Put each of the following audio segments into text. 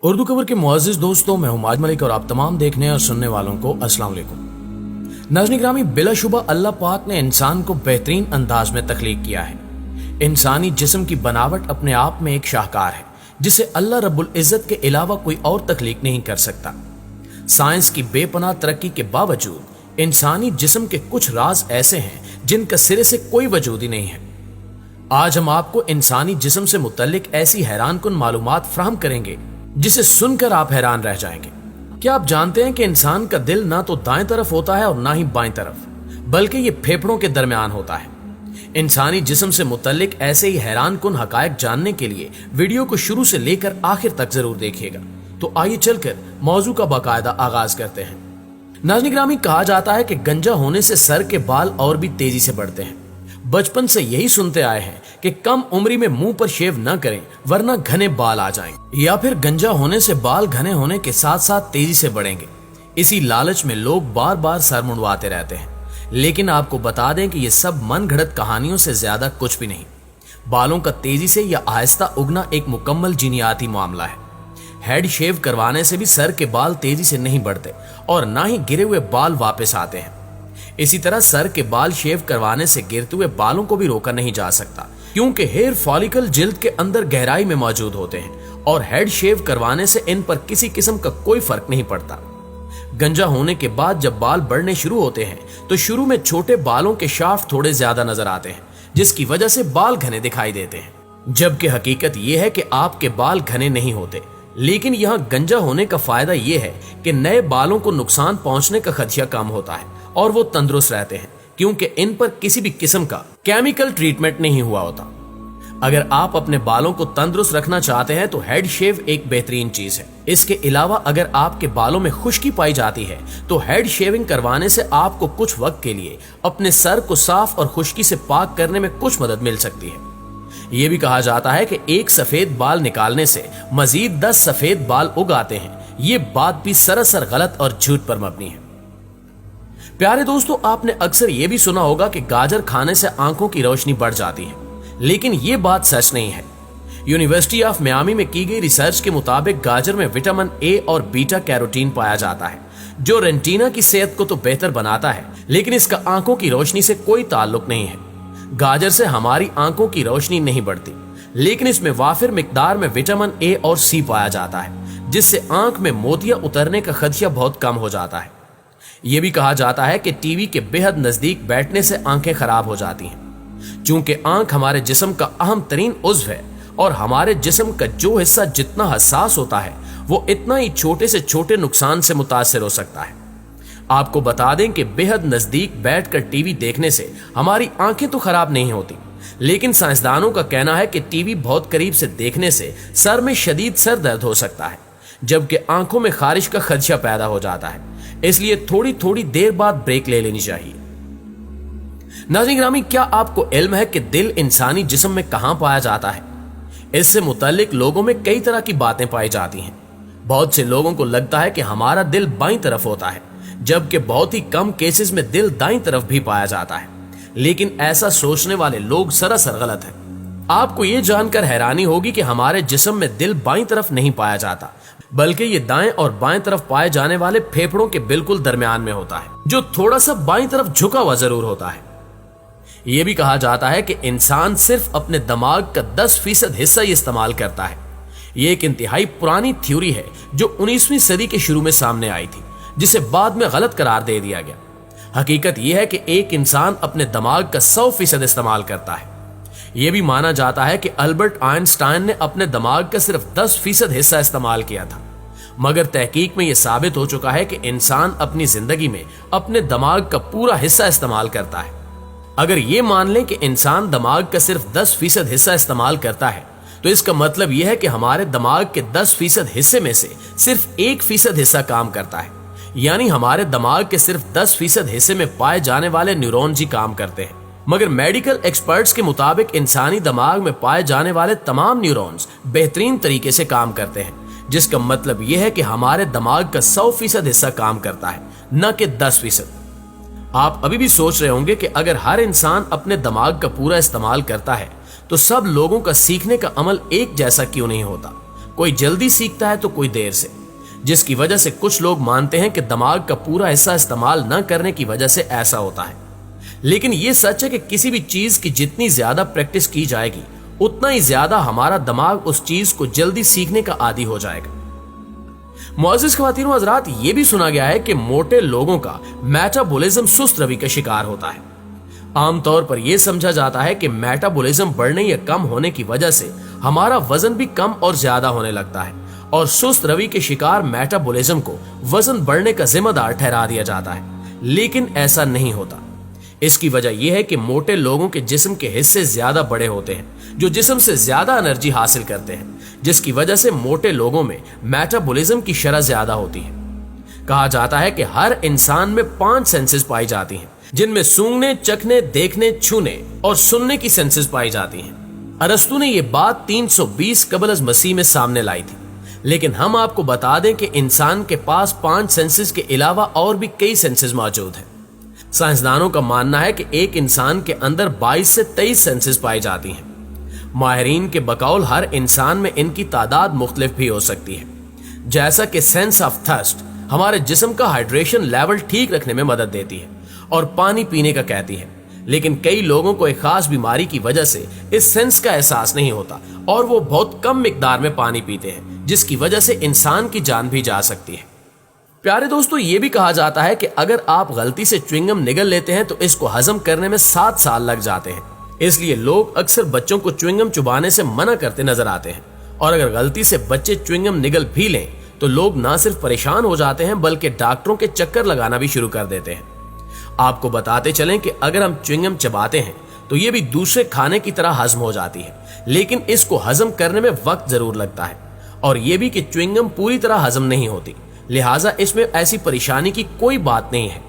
उर्दू खबर के मुअज़्ज़िज़ दोस्तों, मैं हूं माज मलिक और आप तमाम देखने और सुनने वालों को अस्सलाम वालेकुम। नाज़रीन ग्रामी, बिलाशुबा अल्लाह पाक ने इंसान को बेहतरीन अंदाज में तख्लीक किया है। इंसानी जिस्म की बनावट अपने आप में एक शाहकार है जिसे अल्लाह रब्बुल इज़्ज़त के अलावा कोई और तख्लीक नहीं कर सकता। साइंस की बेपनाह तरक्की के बावजूद इंसानी जिस्म के कुछ राज ऐसे हैं जिनका सिरे से कोई वजूद ही नहीं है। आज हम आपको इंसानी जिस्म से मुतल्लिक ऐसी हैरानकुन मालूमात फराहम करेंगे जिसे सुनकर आप हैरान रह जाएंगे। क्या आप जानते हैं कि इंसान का दिल ना तो दाएं तरफ होता है और ना ही बाएं तरफ, बल्कि ये फेफड़ों के दरमियान होता है। इंसानी जिस्म से मुतल्लिक ऐसे ही हैरानकुन हकायक जानने के लिए वीडियो को शुरू से लेकर आखिर तक जरूर देखिएगा। तो आइए चलकर मौजू का बाकायदा आगाज करते हैं। नाज़रीन ग्रामी, कहा जाता है कि गंजा होने से सर के बाल और भी तेजी से बढ़ते हैं। बचपन से यही सुनते आए हैं कि कम उम्री में मुंह पर शेव न करें वरना घने बाल आ जाएंगे, या फिर गंजा होने से बाल घने होने के साथ साथ तेजी से बढ़ेंगे। इसी लालच में लोग बार बार सर मुंडवाते रहते हैं, लेकिन आपको बता दें कि ये सब मन घड़त कहानियों से ज्यादा कुछ भी नहीं। बालों का तेजी से या आहिस्ता उगना एक मुकम्मल जीनियाती मामला है। हेड शेव करवाने से भी सर के बाल तेजी से नहीं बढ़ते और ना ही गिरे हुए बाल वापस आते हैं। इसी तरह सर के बाल शेव करवाने से गिरते हुए बालों को भी रोका नहीं जा सकता, क्योंकि हेयर फॉलिकल जिल्द के अंदर गहराई में मौजूद होते हैं और हेड शेव करवाने से इन पर किसी किस्म का कोई फर्क नहीं पड़ता। गंजा होने के बाद जब बाल बढ़ने शुरू होते हैं तो शुरू में छोटे बालों के शाफ्ट थोड़े ज्यादा नजर आते हैं, जिसकी वजह से बाल घने दिखाई देते हैं, जबकि हकीकत यह है कि आपके बाल घने नहीं होते। लेकिन यहाँ गंजा होने का फायदा यह है कि नए बालों को नुकसान पहुंचने का खदशा कम होता है और वो तंदुरुस्त रहते हैं, क्योंकि इन पर किसी भी किस्म का केमिकल ट्रीटमेंट नहीं हुआ होता। अगर आप अपने बालों को तंदुरुस्त रखना चाहते हैं तो हेड शेव एक बेहतरीन चीज है। इसके अलावा अगर आपके बालों में खुश्की पाई जाती है तो हेड शेविंग करवाने से आपको कुछ वक्त के लिए अपने सर को साफ और खुश्की से पाक करने में कुछ मदद मिल सकती है। ये भी कहा जाता है कि एक सफेद बाल निकालने से मजीद 10 सफेद बाल उग आते हैं। ये बात भी सरासर गलत और झूठ पर मबनी है। प्यारे दोस्तों, आपने अक्सर ये भी सुना होगा कि गाजर खाने से आंखों की रोशनी बढ़ जाती है, लेकिन ये बात सच नहीं है। यूनिवर्सिटी ऑफ मियामी में की गई रिसर्च के मुताबिक गाजर में विटामिन ए और बीटा कैरोटीन पाया जाता है, जो रेटिना की सेहत को तो बेहतर बनाता है, लेकिन इसका आंखों की रोशनी से कोई ताल्लुक नहीं है। गाजर से हमारी आंखों की रोशनी नहीं बढ़ती, लेकिन इसमें वाफिर मिकदार में विटामिन ए और सी पाया जाता है, जिससे आंख में मोतिया उतरने का खदशा बहुत कम हो जाता है। यह भी कहा जाता है कि टीवी के बेहद नजदीक बैठने से आंखें खराब हो जाती हैं, क्योंकि आंख हमारे जिस्म का अहम तरीन उज़्व है और हमारे जिस्म का जो हिस्सा जितना हसास होता है वो इतना ही छोटे से छोटे नुकसान से मुतासिर हो सकता है। आपको बता दें कि बेहद नजदीक बैठकर टीवी देखने से हमारी आंखें तो खराब नहीं होती, लेकिन साइंसदानों का कहना है कि टीवी बहुत करीब से देखने से सर में शदीद सर दर्द हो सकता है, जबकि आंखों में खारिश का खदशा पैदा हो जाता है। इसलिए थोड़ी थोड़ी देर बाद ब्रेक ले लेनी चाहिए। नाज़रीन ग्रामी, क्या आपको इल्म है कि दिल इंसानी जिस्म में कहां पाया जाता है? इससे मुताल्लिक लोगों में कई तरह की बातें पाई जाती हैं। बहुत से लोगों को लगता है कि हमारा दिल बाईं तरफ होता है, जबकि बहुत ही कम केसेस में दिल दाईं तरफ भी पाया जाता है। लेकिन ऐसा सोचने वाले लोग सरासर गलत हैं। आपको ये जानकर हैरानी होगी कि हमारे जिस्म में दिल बाईं तरफ नहीं पाया जाता, बल्कि ये दाएं और बाएं तरफ पाए जाने वाले फेफड़ों के बिल्कुल दरमियान में होता है, जो थोड़ा सा बाईं तरफ झुका हुआ जरूर होता है। यह भी कहा जाता है कि इंसान सिर्फ अपने दिमाग का 10% हिस्सा ही इस्तेमाल करता है। यह एक इंतहाई पुरानी थ्योरी है जो 19वीं सदी के शुरू में सामने आई थी, जिसे बाद में गलत करार दे दिया गया। हकीकत यह है कि एक इंसान अपने दिमाग का 100% इस्तेमाल करता है। यह भी माना जाता है कि अल्बर्ट आइंस्टाइन ने अपने दिमाग का सिर्फ 10% हिस्सा इस्तेमाल किया था, मगर तहकीक में यह साबित हो चुका है कि इंसान अपनी जिंदगी में अपने दिमाग का पूरा हिस्सा इस्तेमाल करता है। अगर ये मान लें कि इंसान दिमाग का सिर्फ 10% हिस्सा इस्तेमाल करता है, तो इसका मतलब यह है कि हमारे दिमाग के 10% हिस्से में से सिर्फ 1% हिस्सा काम करता है। यानी हमारे दिमाग के सिर्फ 10% हिस्से में पाए जाने वाले न्यूरॉन्स ही काम करते हैं। मगर मेडिकल एक्सपर्ट्स के मुताबिक इंसानी दिमाग में पाए जाने वाले तमाम न्यूरॉन्स बेहतरीन तरीके से काम करते हैं, जिसका मतलब यह है कि हमारे दिमाग का 100% हिस्सा काम करता है, न कि 10%। आप अभी भी सोच रहे होंगे कि अगर हर इंसान अपने दिमाग का पूरा इस्तेमाल करता है तो सब लोगों का सीखने का अमल एक जैसा क्यों नहीं होता। कोई जल्दी सीखता है तो कोई देर से, जिसकी वजह से कुछ लोग मानते हैं कि दिमाग का पूरा हिस्सा इस्तेमाल न करने की वजह से ऐसा होता है। लेकिन यह सच है कि किसी भी चीज की जितनी ज्यादा प्रैक्टिस की जाएगी उतना ही ज्यादा हमारा दिमाग उस चीज को जल्दी सीखने का आदी हो जाएगा। मुअज़्ज़िज़ ख़वातीन व हज़रात, ये भी सुना गया है कि मोटे लोगों का मेटाबॉलिज्म सुस्त रवि का शिकार होता है। आमतौर पर यह समझा जाता है कि मेटाबॉलिज्म बढ़ने या कम होने की वजह से हमारा वजन भी कम और ज्यादा होने लगता है और सुस्त रवि के शिकार मेटाबॉलिज्म को वजन बढ़ने का जिम्मेदार ठहरा दिया जाता है, लेकिन ऐसा नहीं होता। इसकी वजह यह है कि मोटे लोगों के जिस्म के हिस्से ज्यादा बड़े होते हैं, जो जिस्म से ज्यादा एनर्जी हासिल करते हैं, जिसकी वजह से मोटे लोगों में मेटाबॉलिज्म की शरह ज्यादा होती है। कहा जाता है कि हर इंसान में 5 सेंसेस पाई जाती हैं, जिनमें सूंघने, चखने, देखने, छूने और सुनने की सेंसेस पाई जाती हैं। अरस्तु ने यह बात 320 कबल अज़ मसीह में सामने लाई थी, लेकिन हम आपको बता दें कि इंसान के पास 5 सेंसेस के अलावा और भी कई सेंसेस मौजूद हैं। साइंसदानों का मानना है कि एक इंसान के अंदर 22 से 23 सेंसेस पाई जाती हैं। माहिरीन के बकौल हर इंसान में इनकी तादाद मुख्तलिफ भी हो सकती है। जैसा कि सेंस ऑफ थर्स्ट हमारे जिस्म का हाइड्रेशन लेवल ठीक रखने में मदद देती है और पानी पीने का कहती है, लेकिन कई लोगों को एक खास बीमारी की वजह से इस सेंस का एहसास नहीं होता और वो बहुत कम मिकदार में पानी पीते हैं, जिसकी वजह से इंसान की जान भी जा सकती है। प्यारे दोस्तों, ये भी कहा जाता है कि अगर आप गलती से च्युइंगम निगल लेते हैं तो इसको हजम करने में 7 साल लग जाते हैं। इसलिए लोग अक्सर बच्चों को च्युइंगम चुबाने से मना करते नजर आते हैं, और अगर गलती से बच्चे च्युइंगम निगल भी लें तो लोग ना सिर्फ परेशान हो जाते हैं बल्कि डॉक्टरों के चक्कर लगाना भी शुरू कर देते हैं। आपको बताते चलें कि अगर हम च्युइंगम चबाते हैं तो ये भी दूसरे खाने की तरह हजम हो जाती है, लेकिन इसको हजम करने में वक्त जरूर लगता है, और ये भी कि च्युइंगम पूरी तरह हजम नहीं होती, लिहाजा इसमें ऐसी परेशानी की कोई बात नहीं है।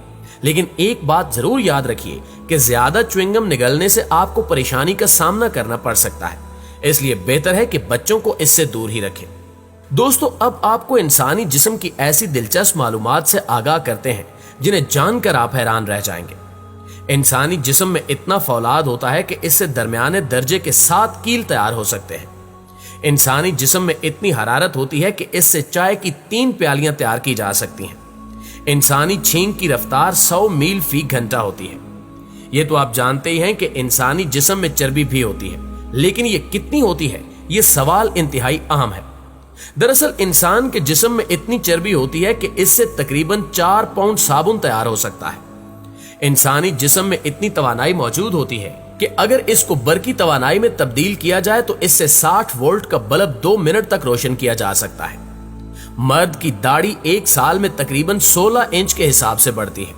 लेकिन एक बात जरूर याद रखिए कि ज्यादा च्युइंगम निगलने से आपको परेशानी का सामना करना पड़ सकता है, इसलिए बेहतर है कि बच्चों को इससे दूर ही रखें। दोस्तों, अब आपको इंसानी जिस्म की ऐसी दिलचस्प मालूमात से आगाह करते हैं जिन्हें जानकर आप हैरान रह जाएंगे। इंसानी जिस्म में इतना फौलाद होता है कि इससे दरमियाने दर्जे के 7 कील तैयार हो सकते हैं। इंसानी जिस्म में इतनी हरारत होती है कि इससे चाय की 3 प्यालियां तैयार की जा सकती हैं। इंसानी छींक की रफ्तार 100 मील फी घंटा होती है। यह तो आप जानते ही हैं कि इंसानी जिस्म में चर्बी भी होती है, लेकिन ये कितनी होती है, ये सवाल इंतहाई अहम है। दरअसल इंसान के जिस्म में इतनी चर्बी होती है कि इससे तकरीबन 4 पाउंड साबुन तैयार हो सकता है। इंसानी जिस्म में इतनी तवानाई मौजूद होती है कि अगर इसको बरकी तवानाई में तब्दील किया जाए तो इससे 60 वोल्ट का बल्ब 2 मिनट तक रोशन किया जा सकता है। मर्द की दाढ़ी 1 साल में तकरीबन 16 इंच के हिसाब से बढ़ती है।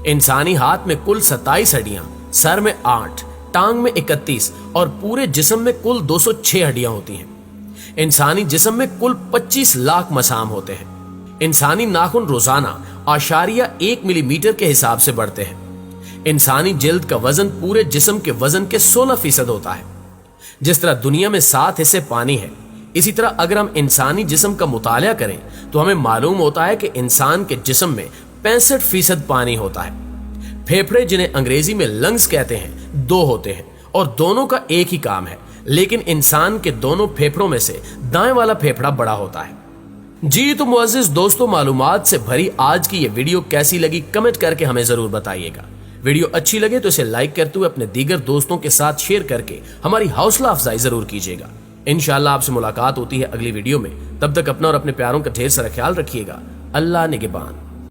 इंसानी हाथ में कुल 27 हड्डियां, सर में 8, टांग में 31 और पूरे जिस्म में कुल 206 हड्डियां होती हैं। इंसानी जिस्म में कुल 25 लाख मसाम होते हैं। इंसानी नाखून रोजाना 0.1 मिलीमीटर के हिसाब से बढ़ते हैं। इंसानी जिल्द का वजन पूरे जिस्म के वजन के 16% होता है। जिस तरह दुनिया में 7 हिस्से पानी है, इसी तरह अगर हम इंसानी जिस्म का मुतालिया करें तो हमें मालूम होता है कि इंसान के जिस्म में 65% पानी होता है। फेफड़े, जिन्हें अंग्रेजी में लंग्स कहते हैं, 2 होते हैं और दोनों का एक ही काम है, लेकिन इंसान के दोनों फेफड़ों में से दाएं वाला फेफड़ा बड़ा होता है। जी तो मुअज़्ज़िज़ दोस्तों, मालूमात से भरी आज की ये वीडियो कैसी लगी कमेंट करके हमें जरूर बताइएगा। वीडियो अच्छी लगे तो इसे लाइक करते हुए अपने दीगर दोस्तों के साथ शेयर करके हमारी हौसला अफजाई जरूर कीजिएगा। इंशाअल्लाह आपसे मुलाकात होती है अगली वीडियो में। तब तक अपना और अपने प्यारों का ढेर सारा ख्याल रखिएगा। अल्लाह निगहबान।